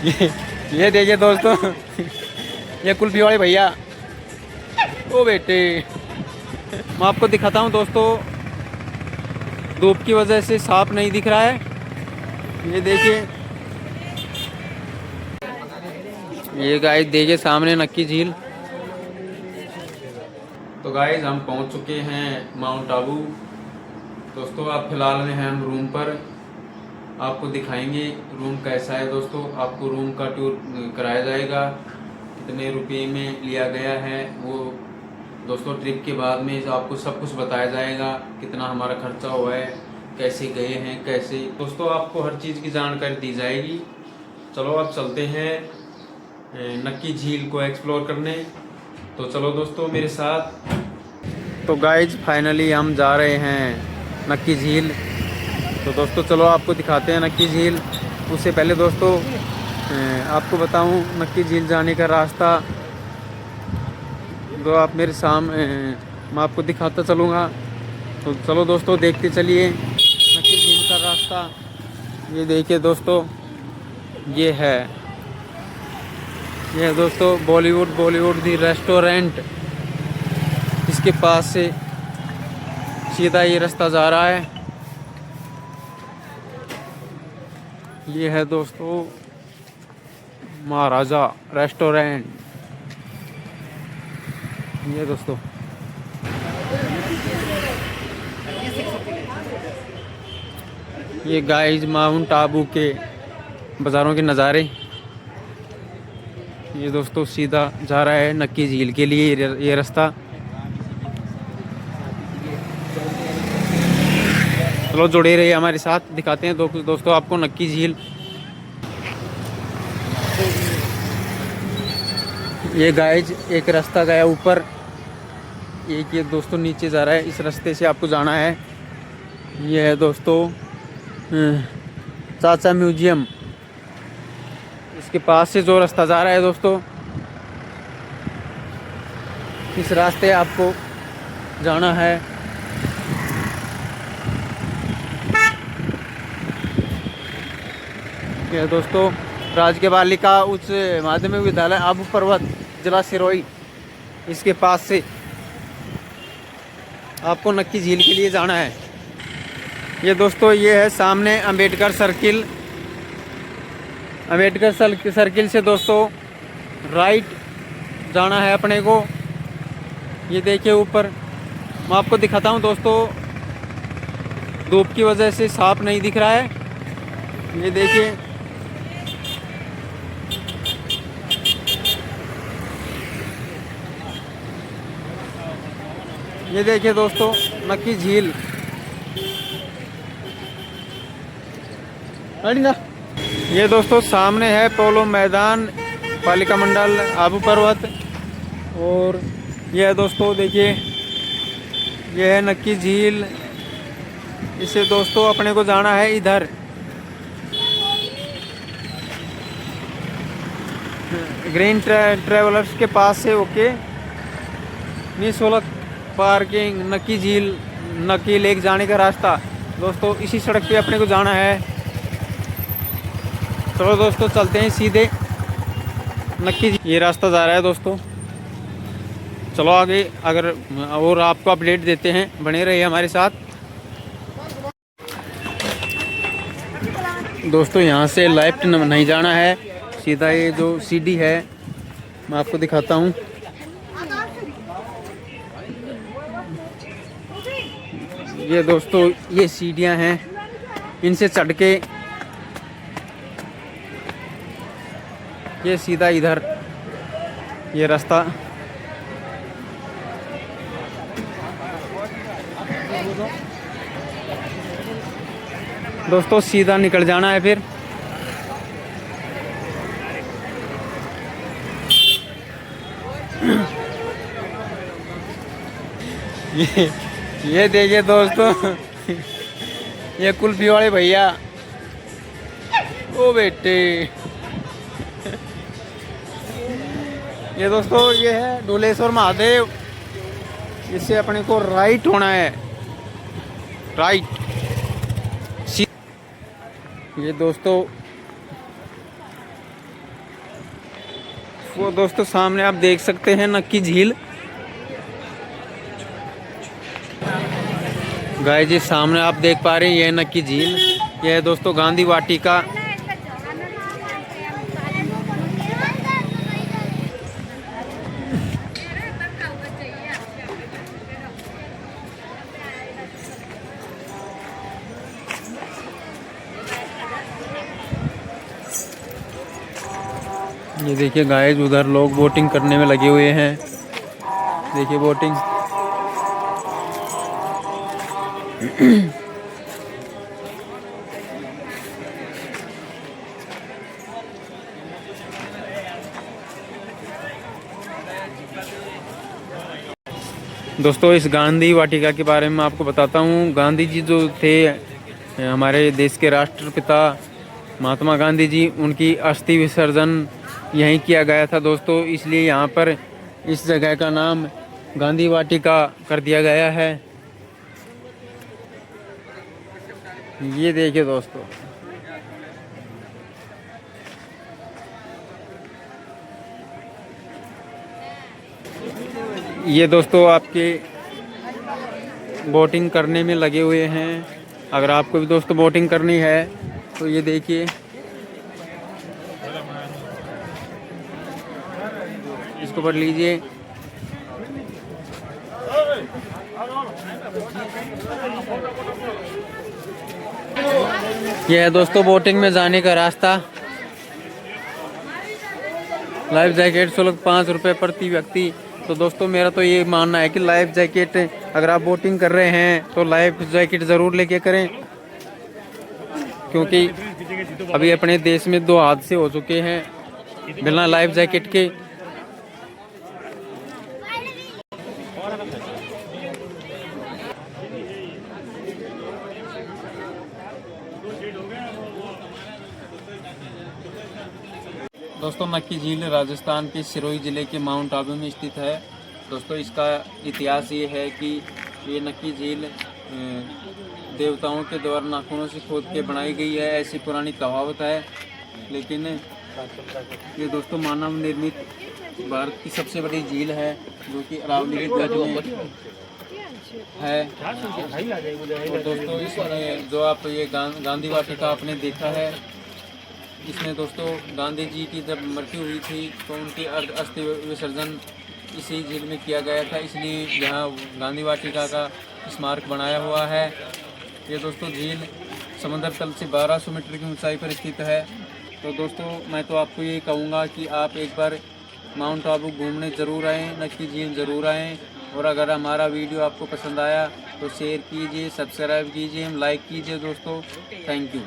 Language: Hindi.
ये ये देखिए दोस्तों, ये कुल्फी वाले भैया। ओ बेटे, मैं आपको दिखाता हूँ दोस्तों, धूप की वजह से साफ नहीं दिख रहा है। ये देखिए, ये गाइस देखिए सामने नक्की झील। तो गाइस हम पहुंच चुके हैं माउंट आबू। दोस्तों आप फिलहाल में हैं हम रूम पर, आपको दिखाएंगे रूम कैसा है। दोस्तों आपको रूम का टूर कराया जाएगा, कितने रुपए में लिया गया है वो दोस्तों ट्रिप के बाद में आपको सब कुछ बताया जाएगा, कितना हमारा खर्चा हुआ है, कैसे गए हैं, कैसे। दोस्तों आपको हर चीज़ की जानकारी दी जाएगी। चलो अब चलते हैं नक्की झील को एक्सप्लोर करने। तो चलो दोस्तों मेरे साथ। तो गाइज फाइनली हम जा रहे हैं नक्की झील। तो दोस्तों चलो आपको दिखाते हैं नक्की झील। उससे पहले दोस्तों आपको बताऊं नक्की झील जाने का रास्ता, तो आप मेरे सामने मैं आपको दिखाता चलूँगा। तो चलो दोस्तों देखते चलिए नक्की झील का रास्ता। ये देखिए दोस्तों, ये है दोस्तों बॉलीवुड दी रेस्टोरेंट। इसके पास से सीधा ये रास्ता जा रहा है। ये है दोस्तों महाराजा रेस्टोरेंट। ये दोस्तों ये गाइस माउंट आबू के बाज़ारों के नज़ारे। ये दोस्तों सीधा जा रहा है नक्की झील के लिए ये रास्ता। चलो जुड़े रहिए हमारे साथ, दिखाते हैं दोस्तों आपको नक्की झील। ये गाइज एक रास्ता गया ऊपर, एक ये दोस्तों नीचे जा रहा है। इस रास्ते से आपको जाना है। ये है दोस्तों चाचा म्यूजियम। इसके पास से जो रास्ता जा रहा है दोस्तों, इस रास्ते आपको जाना है। ये दोस्तों राजकीय बालिका उच्च माध्यमिक विद्यालय आबू पर्वत, जिला सिरोही। इसके पास से आपको नक्की झील के लिए जाना है। ये दोस्तों ये है सामने अंबेडकर सर्किल। अंबेडकर सर्किल से दोस्तों राइट जाना है अपने को। ये देखिए ऊपर, मैं आपको दिखाता हूँ दोस्तों, धूप की वजह से साफ नहीं दिख रहा है। ये देखिए, ये देखिए दोस्तों नक्की झील। ये दोस्तों सामने है पोलो मैदान, पालिका मंडल आबू पर्वत। और यह है दोस्तों देखिए, यह है नक्की झील। इसे दोस्तों अपने को जाना है इधर, ग्रीन ट्रेवलर्स के पास से ओके निःशुल्क पार्किंग। नक्की झील नक्की लेक जाने का रास्ता दोस्तों इसी सड़क पे अपने को जाना है। चलो दोस्तों चलते हैं सीधे नक्की। ये रास्ता जा रहा है दोस्तों। चलो आगे अगर और आपको अपडेट देते हैं, बने रहिए हमारे साथ। दोस्तों यहाँ से लेफ्ट नहीं जाना है, सीधा ये जो सीढ़ी है मैं आपको दिखाता हूँ। ये दोस्तों ये सीढ़ियाँ हैं, इनसे चढ़ के ये सीधा इधर ये रास्ता। दोस्तों सीधा निकल जाना है फिर। ये देखिए दोस्तों, ये कुल्फी वाले भैया। ओ बेटे, ये दोस्तों ये है डोलेश्वर महादेव। इससे अपने को राइट होना है, राइट। ये दोस्तों वो दोस्तों सामने आप देख सकते हैं नक्की झील। गाइस जी सामने आप देख पा रहे हैं यह नक्की झील। यह है दोस्तों गांधी वाटिका। ये देखिए गाइस उधर लोग बोटिंग करने में लगे हुए हैं। देखिए बोटिंग। दोस्तों इस गांधी वाटिका के बारे में आपको बताता हूँ। गांधी जी जो थे हमारे देश के राष्ट्रपिता महात्मा गांधी जी, उनकी अस्थि विसर्जन यहीं किया गया था दोस्तों। इसलिए यहाँ पर इस जगह का नाम गांधी वाटिका कर दिया गया है। ये देखिए दोस्तों। ये दोस्तों आपके बोटिंग करने में लगे हुए हैं। अगर आपको भी दोस्तों बोटिंग करनी है तो ये देखिए इसको पढ़ लीजिए। यह है दोस्तों बोटिंग में जाने का रास्ता। लाइफ जैकेट शुल्क 5 रुपये प्रति व्यक्ति। तो दोस्तों मेरा तो ये मानना है कि लाइफ जैकेट अगर आप बोटिंग कर रहे हैं तो लाइफ जैकेट ज़रूर लेके करें, क्योंकि अभी अपने देश में 2 हादसे हो चुके हैं बिना लाइफ जैकेट के। दोस्तों नक्की झील राजस्थान के सिरोही ज़िले के माउंट आबू में स्थित है। दोस्तों इसका इतिहास ये है कि ये नक्की झील देवताओं के द्वारा नाखूनों से खोद के बनाई गई है, ऐसी पुरानी कहावत है। लेकिन ये दोस्तों मानव निर्मित भारत की सबसे बड़ी झील है, जो कि अरावली गज में है। और दोस्तों इसमें जो आप ये गांधी वाटिका आपने देखा है, इसमें दोस्तों गांधी जी की जब मृत्यु हुई थी तो उनकी अस्थि विसर्जन इसी झील में किया गया था, इसलिए यहाँ गांधी वाटिका का स्मारक बनाया हुआ है। ये दोस्तों झील समुद्र तल से 1200 मीटर की ऊंचाई पर स्थित है। तो दोस्तों मैं तो आपको ये कहूँगा कि आप एक बार माउंट आबू घूमने ज़रूर आएँ, नक्की झील ज़रूर आएँ। और अगर हमारा वीडियो आपको पसंद आया तो शेयर कीजिए, सब्सक्राइब कीजिए, लाइक कीजिए दोस्तों। Thank you.